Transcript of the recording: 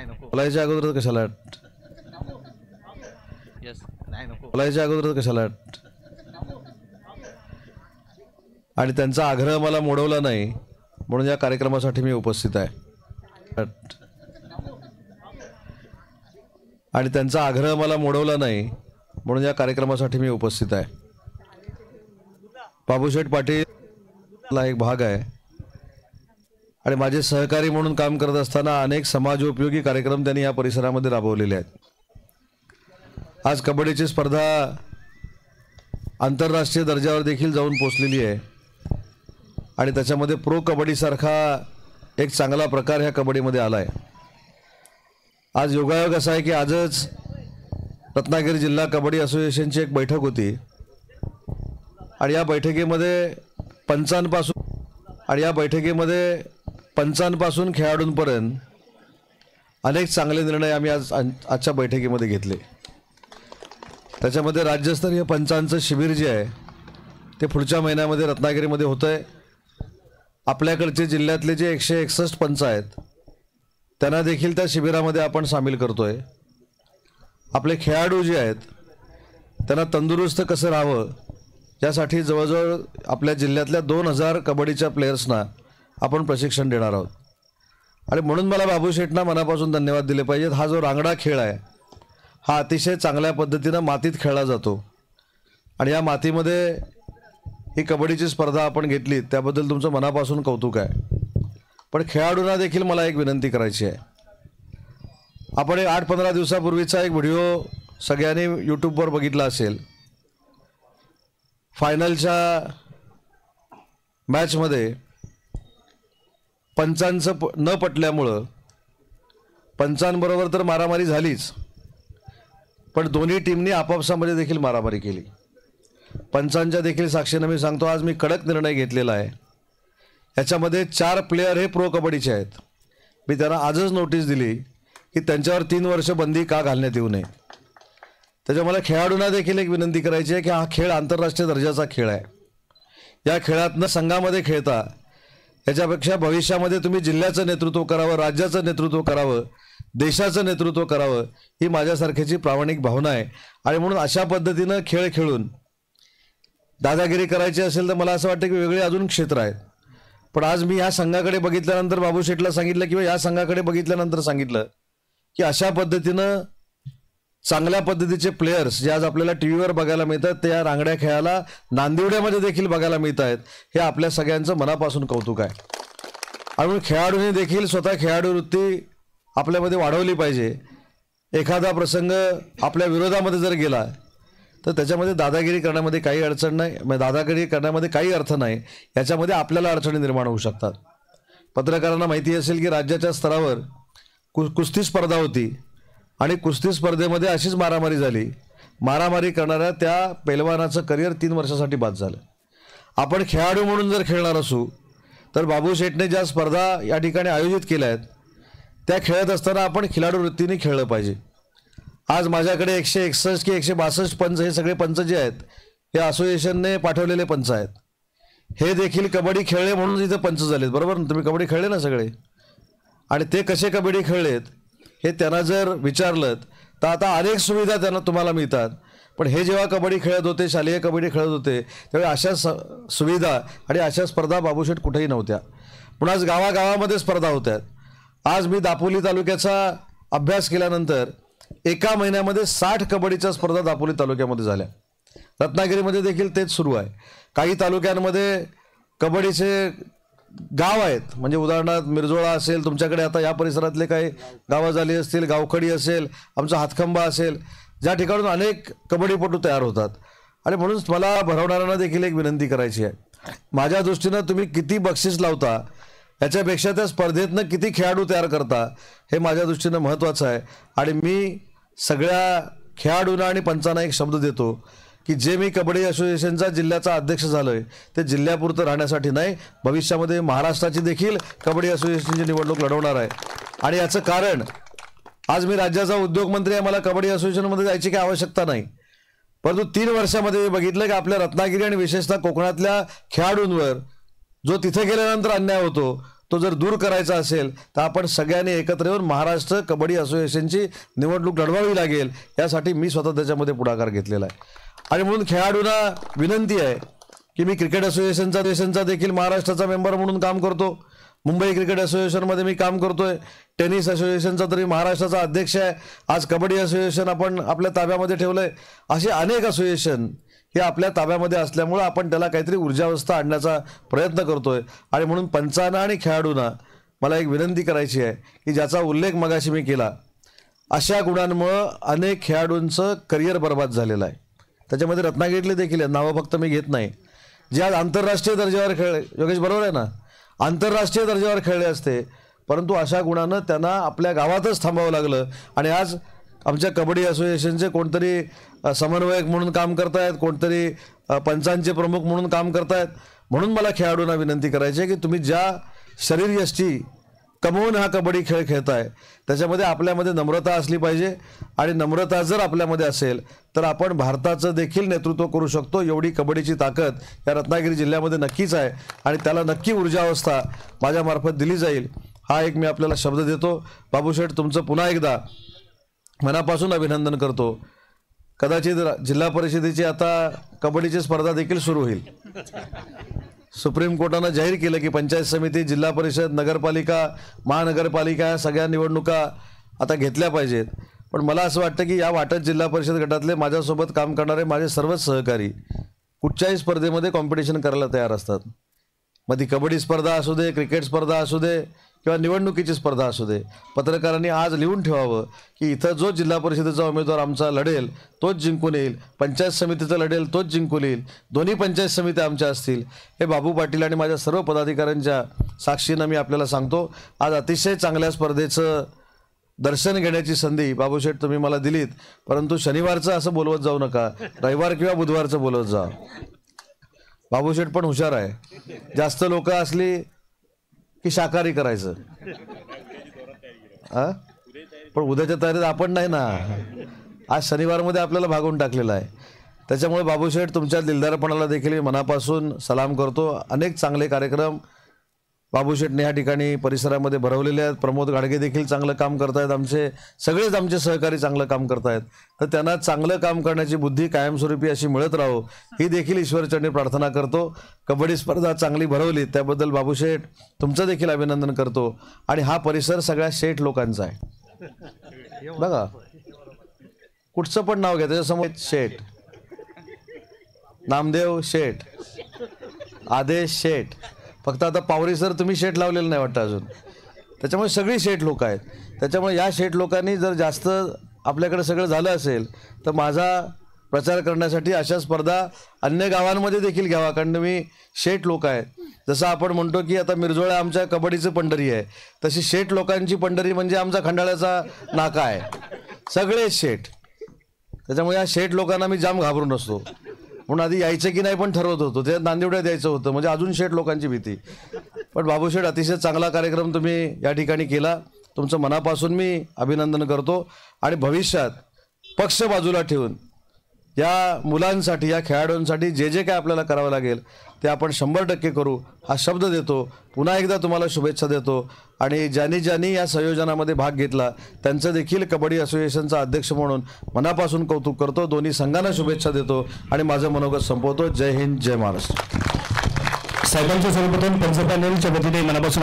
बोलायच्या अगोदर कशाला बोलायच्या अगोदर कशाला आणि त्यांचा आग्रह मला मोडवला नाही म्हणून या कार्यक्रमासाठी मी उपस्थित आहे आणि त्यांचा आग्रह मला मोडवला नाही म्हणून या कार्यक्रमासाठी मी उपस्थित आहे। बाबूशेठ पाटील हा एक भाग आहे आणि माझे सहकारी म्हणून काम करत असताना अनेक समाजोपयोगी कार्यक्रम त्यांनी या परिसरामध्ये राबवलेले आहेत। आज कबड्डीची स्पर्धा आंतरराष्ट्रीय दर्जावर देखील जाऊन पोहोचलेली आहे आणि त्याच्यामध्ये प्रो कबड्डीसारखा एक चांगला प्रकार ह्या कबड्डीमध्ये आला आहे। आज योगायोग असा आहे की आजच रत्नागिरी जिल्हा कबड्डी असोसिएशनची एक बैठक होती आणि या बैठकीमध्ये पंचांपासून खेळाडूंपर्यंत अनेक चांगले निर्णय आम्ही आजच्या बैठकीमध्ये घेतले। त्याच्यामध्ये राज्यस्तरीय पंचांचं शिबिर जे आहे ते पुढच्या महिन्यामध्ये रत्नागिरीमध्ये होतं आहे। आपल्याकडचे जिल्ह्यातले जे 161 पंच आहेत त्यांना देखील त्या शिबिरामध्ये आपण सामील करतोय। आपले खेळाडू जे आहेत त्यांना तंदुरुस्त कसं राहावं यासाठी जवळजवळ आपल्या जिल्ह्यातल्या 2000 कबड्डीच्या प्लेयर्सना आपण प्रशिक्षण देणार आहोत आणि म्हणून मला बाबूशेठना मनापासून धन्यवाद दिले पाहिजेत। हा जो रांगडा खेळ आहे हा अतिशय चांगल्या पद्धतीनं मातीत खेळला जातो आणि या मातीमध्ये ही कबड्डीची स्पर्धा आपण घेतली त्याबद्दल तुमचं मनापासून कौतुक आहे। पण खेळाडूंना देखील मला एक विनंती करायची आहे। आपण 8-15 दिवसापूर्वीचा एक व्हिडिओ सगळ्यांनी यूट्यूबवर बघितला असेल। फायनलच्या मॅचमध्ये पंचांचं न पटल्यामुळं पंचांबरोबर तर मारामारी झालीच पण दोन्ही टीमनी आपापसामध्ये देखील मारामारी केली। पंचांच्या देखील साक्षीने मी सांगतो आज मी कडक निर्णय घेतलेला आहे। याच्यामध्ये 4 प्लेयर हे प्रो कबड्डीचे आहेत। मी त्यांना आजच नोटीस दिली की त्यांच्यावर 3 वर्ष बंदी का घालण्यात येऊ नये। त्याच्या मला खेळाडूंना देखील एक विनंती करायची आहे की हा खेळ आंतरराष्ट्रीय दर्जाचा खेळ आहे। या खेळातनं संघामध्ये खेळता याच्यापेक्षा भविष्यामध्ये तुम्ही जिल्ह्याचं नेतृत्व करावं, राज्याचं नेतृत्व करावं, देशाचं नेतृत्व करावं ही माझ्यासारख्याची प्रामाणिक भावना आहे आणि म्हणून अशा पद्धतीनं खेळ खेळून दादागिरी करायची असेल तर मला असं वाटतं की वेगळे अजून क्षेत्र आहेत। पण आज मी ह्या संघाकडे बघितल्यानंतर बाबूशेठला सांगितलं किंवा या संघाकडे बघितल्यानंतर सांगितलं की अशा पद्धतीनं चांगल्या पद्धतीचे प्लेयर्स जे आज आपल्याला टीव्हीवर बघायला मिळतात ते या रांगड्या खेळाला नांदिवड्यामध्ये देखील बघायला मिळत आहेत। हे आपल्या सगळ्यांचं मनापासून कौतुक आहे आणि खेळाडूंनी देखील स्वतः खेळाडू वृत्ती आपल्यामध्ये वाढवली पाहिजे। एखादा प्रसंग आपल्या विरोधामध्ये जर गेला तर त्याच्यामध्ये दादागिरी करण्यामध्ये काही अडचण नाही, दादागिरी करण्यामध्ये काही अर्थ नाही, याच्यामध्ये आपल्याला अडचणी निर्माण होऊ शकतात। पत्रकारांना माहिती असेल की राज्याच्या स्तरावर कुस्ती स्पर्धा होती आणि कुस्ती स्पर्धेमध्ये अशीच मारामारी झाली। मारामारी करणाऱ्या त्या पैलवानाचं करिअर 3 वर्षासाठी बाद झालं। आपण खेळाडू म्हणून जर खेळणार असू तर बाबूशेठने ज्या स्पर्धा या ठिकाणी आयोजित केल्या आहेत त्या खेळत असताना आपण खिलाडू वृत्तीने खेळलं पाहिजे। आज माझ्याकडे 161 की 162 पंच हे सगळे पंच जे आहेत हे असोसिएशनने पाठवलेले पंच आहेत। हे देखील कबड्डी खेळले म्हणून इथे पंच झालेत, बरोबर ना? तुम्ही कबड्डी खेळले ना सगळे आणि ते कसे कबड्डी खेळलेत हे त्यांना जर विचारलं तर आता अनेक सुविधा त्यांना तुम्हाला मिळतात। पण हे जेव्हा कबड्डी खेळत होते, शालेय कबड्डी खेळत होते त्यावेळी अशा सुविधा आणि अशा स्पर्धा बाबूशेठ कुठेही नव्हत्या। पण आज गावागावामध्ये स्पर्धा होत्यात। आज मी दापोली तालुक्याचा अभ्यास केल्यानंतर एका महिन्यामध्ये 60 कबड्डीच्या स्पर्धा दापोली तालुक्यामध्ये झाल्या। रत्नागिरीमध्ये देखील तेच सुरू आहे। काही तालुक्यांमध्ये कबड्डीचे गाव आहेत, म्हणजे उदाहरणार्थ मिरजोळा असेल, तुमच्याकडे आता या परिसरातले काही गावं झाली असतील, गावखडी असेल, आमचा हातखंबा असेल, ज्या ठिकाणून अनेक कबड्डीपटू तयार होतात। आणि म्हणून मला भरवणाऱ्यांना देखील एक विनंती करायची आहे। माझ्या दृष्टीनं तुम्ही किती बक्षीस लावता याच्यापेक्षा त्या स्पर्धेतनं किती खेळाडू तयार करता हे माझ्या दृष्टीनं महत्त्वाचं आहे। आणि मी सगळ्या खेळाडूंना आणि पंचांना एक शब्द देतो की जे मी कबड्डी असोसिएशनचा जिल्ह्याचा अध्यक्ष झालोय ते जिल्ह्यापुरतं राहण्यासाठी नाही, भविष्यामध्ये महाराष्ट्राची देखील कबड्डी असोसिएशनची निवडणूक लढवणार आहे। आणि याचं कारण आज मी राज्याचा उद्योगमंत्री आहे, मला कबड्डी असोसिएशनमध्ये जायची काही आवश्यकता नाही, परंतु 3 वर्षामध्ये बघितलं की आपल्या रत्नागिरी आणि विशेषतः कोकणातल्या खेळाडूंवर जो तिथे गेल्यानंतर अन्याय होतो तो जर दूर करायचा असेल तर आपण सगळ्यांनी एकत्र येऊन महाराष्ट्र कबड्डी असोसिएशनची निवडणूक लढवावी लागेल. यासाठी मी स्वतः त्याच्यामध्ये पुढाकार घेतलेला आहे. आणि म्हणून खेळाडूंना विनंती आहे की मी क्रिकेट असोसिएशनचा देखील महाराष्ट्राचा मेंबर म्हणून काम करतो. मुंबई क्रिकेट असोसिएशनमध्ये मी काम करतोय. टेनिस असोसिएशनचा तरी महाराष्ट्राचा अध्यक्ष आहे. आज कबड्डी असोसिएशन आपण आपल्या ताब्यामध्ये ठेवलंय. असे अनेक असोसिएशन हे आपल्या ताब्यामध्ये असल्यामुळं आपण त्याला काहीतरी ऊर्जावस्था आणण्याचा प्रयत्न करतोय. आणि म्हणून पंचांना आणि खेळाडूंना मला एक विनंती करायची आहे की ज्याचा उल्लेख मगाशी मी केला, अशा गुणांमुळं अनेक खेळाडूंचं करिअर बर्बाद झालेलं आहे. त्याच्यामध्ये रत्नागिरीतले देखील आहेत, नावं फक्त मी घेत नाही, जे आज आंतरराष्ट्रीय दर्जावर खेळले. योगेश बरोबर आहे ना, आंतरराष्ट्रीय दर्जावर खेळले असते, परंतु अशा गुणानं त्यांना आपल्या गावातच थांबावं लागलं. आणि आज आमच्या कबड्डी असोसिएशनचे कोणतरी समन्वयक म्हणून काम करतायत, कोणतरी पंचांचे प्रमुख म्हणून काम करतायत. म्हणून मला खेळाडूंना विनंती करायची आहे की तुम्ही ज्या शरीरयष्टी कमवून हा कबड्डी खेळ खेळताय त्याच्यामध्ये आपल्यामध्ये नम्रता असली पाहिजे. आणि नम्रता जर आपल्यामध्ये असेल तर आपण भारताचं देखील नेतृत्व करू शकतो. एवढी कबड्डीची ताकद या रत्नागिरी जिल्ह्यामध्ये नक्कीच आहे आणि त्याला नक्की ऊर्जावस्था माझ्यामार्फत दिली जाईल, हा एक मी आपल्याला शब्द देतो. बाबूशेठ, तुमचं पुन्हा एकदा मनापासून अभिनंदन करतो. कदाचित जिल्हा परिषदेची आता कबड्डीची स्पर्धा देखील सुरू होईल. सुप्रीम कोर्टानं जाहीर केलं की पंचायत समिती, जिल्हा परिषद, नगरपालिका, महानगरपालिका या सगळ्या निवडणुका आता घेतल्या पाहिजेत. पण मला असं वाटतं की या वाटत जिल्हा परिषद गटातले माझ्यासोबत काम करणारे माझे सर्वच सहकारी कुठच्याही स्पर्धेमध्ये कॉम्पिटिशन करायला तयार असतात. मग ती कबड्डी स्पर्धा असू दे, क्रिकेट स्पर्धा असू दे किंवा निवडणुकीची स्पर्धा असू दे. पत्रकारांनी आज लिहून ठेवावं की इथं जो जिल्हा परिषदेचा उमेदवार आमचा लढेल तोच जिंकून येईल, पंचायत समितीचा लढेल तोच जिंकून येईल, दोन्ही पंचायत समित्या आमच्या असतील. हे बाबू पाटील आणि माझ्या सर्व पदाधिकाऱ्यांच्या साक्षीनं मी आपल्याला सांगतो. आज अतिशय चांगल्या स्पर्धेचं दर्शन घेण्याची संधी बाबूशेठ तुम्ही मला दिलीत, परंतु शनिवारचं असं बोलवत जाऊ नका, रविवार किंवा बुधवारचं बोलवत जा. बाबूशेठ पण हुशार आहे, जास्त लोक असली की शाकाहारी करायचं. पण उद्याच्या तयारीत आपण नाही ना, आज शनिवारमध्ये आपल्याला भागवून टाकलेलं आहे. त्याच्यामुळे बाबूशेठ तुमच्या दिलदारपणाला देखील मी मनापासून सलाम करतो. अनेक चांगले कार्यक्रम बाबूशेठने या ठिकाणी परिसरामध्ये भरवलेले आहेत. प्रमोद गाडगे देखील चांगलं काम करतायत, आमचे सगळेच आमचे सहकारी चांगलं काम करतायत. तर त्यांना चांगलं काम करण्याची बुद्धी कायमस्वरूपी अशी मिळत राहो ही देखील ईश्वरचरणी प्रार्थना करतो. कबड्डी स्पर्धा चांगली भरवली त्याबद्दल बाबूशेठ तुमचं देखील अभिनंदन करतो. आणि हा परिसर सगळ्या शेठ लोकांचा आहे. बघा, कुठचं पण नाव घ्या त्याच्यासमोर शेठ, नामदेव शेठ, आदेश शेठ. फक्त आता पावरी सर तुम्ही शेठ लावलेलं नाही वाटतं अजून. त्याच्यामुळे सगळी शेठ लोक आहेत. त्याच्यामुळे या शेठ लोकांनी जर जास्त आपल्याकडे सगळं झालं असेल तर माझा प्रचार करण्यासाठी अशा स्पर्धा अन्य गावांमध्ये देखील घ्यावा. कारण मी शेठ लोक आहेत. जसं आपण म्हणतो की आता मिरजोळा आमच्या कबड्डीचं पंढरी आहे, तशी शेठ लोकांची पंढरी म्हणजे आमचा खंडाळ्याचा नाका आहे. सगळे शेठ. त्याच्यामुळे या शेठ लोकांना मी जाम घाबरून असतो. म्हणून आधी यायचं की नाही पण ठरवत होतो, ते नांदिवड्यात यायचं होतं म्हणजे अजून शेठ लोकांची भीती. पण बाबूशेठ अतिशय चांगला कार्यक्रम तुम्ही या ठिकाणी केला, तुमचं मनापासून मी अभिनंदन करतो. आणि भविष्यात पक्ष बाजूला ठेवून या मुलांसाठी, या खेळाडूंसाठी जे जे काय आपल्याला करावं लागेल ते आपण 100% करू हा शब्द देतो. पुन्हा एकदा तुम्हाला शुभेच्छा देतो. आणि ज्यांनी या संयोजनामध्ये भाग घेतला त्यांचं देखील कबड्डी असोसिएशनचा अध्यक्ष म्हणून मनापासून कौतुक करतो. दोन्ही संघांना शुभेच्छा देतो आणि माझं मनोगत संपवतो. जय हिंद, जय महाराष्ट्र. साहेबांच्या सर्वप्रथम पंच पॅनलच्या वतीने मनापासून